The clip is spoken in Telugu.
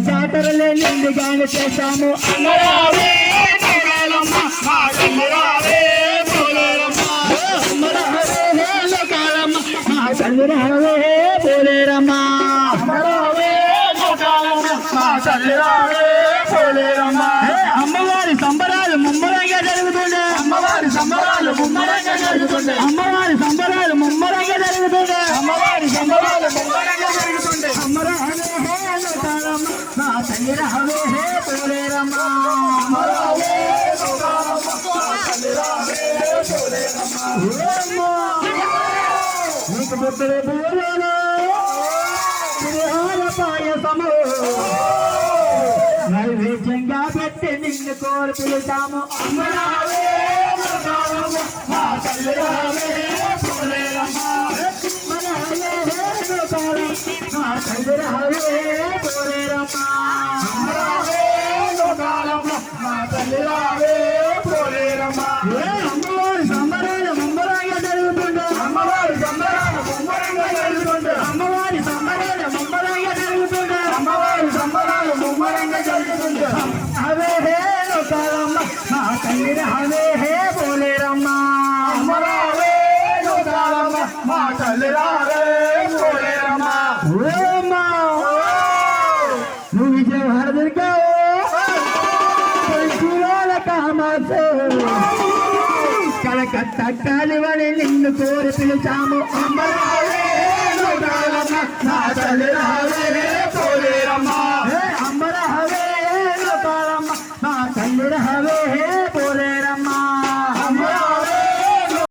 జాతరలే నిండుగానే చేశాము అమ్మరావే పోలేరమ్మ అమ్మరావే పోలేరమ్మ అమ్మరావే లోకాలమ్మ మా తల్లి రావే పోలేరమ్మ అమ్మరావే లోకాలమ్మ మా తల్లి రావే పోలేరమ్మ అమ్మవారి సంబరాలు ముమ్మరంగా జరుగుతుండే అమ్మవారి సంబరాలు ముమ్మరంగా జరుగుతుండే అమ్మవారి సంబరాలు ముమ్మరంగా జరుగుతుండే అమ్మవారి సంబరాలు ముమ్మరంగా జరుగుతుండే అమ్మరావే లోకాలమ్మ మా తల్లి రావే పోలేరమ్మ అమ్మరావే లోకాలమ్మ మా తల్లి రావే పోలేరమ్మ నీకు పుట్టిన పూర్వలో పాయసము నైవేద్యంగా పెట్టి నిన్ను కోరి పిలుతాము అమ్మరావే లోకాలమ్మ మా తల్లి రావే పోలేరమ్మ మా తల్లి రావే పోలేరమ్మ అమ్మరావే లోకాలమ్మ మా తల్లి రావే పోలేరమ్మ అమ్మవారి సంబరాలు ముమ్మరంగా జరుగుతుండే అమ్మవారి సంబరాలు ముమ్మరంగా జరుగుతుండే అమ్మవారి సంబరాలు ముమ్మరంగా జరుగుతుండే అమ్మవారి సంబరాలు ముమ్మరంగా జరుగుతుండే అవే హే లోకాలమ్మ మా తల్లి రావే హే పోలేరమ్మ అమ్మరావే లోకాలమ్మ మా తల్లి రావే పోలేరమ్మ నువ్వు విజయవాడ దొరికావు కలకత్తా కాలివని నిన్ను కోరి పిలిచాము అమ్మరావే లోకాలమ్మ నా తల్లి రావే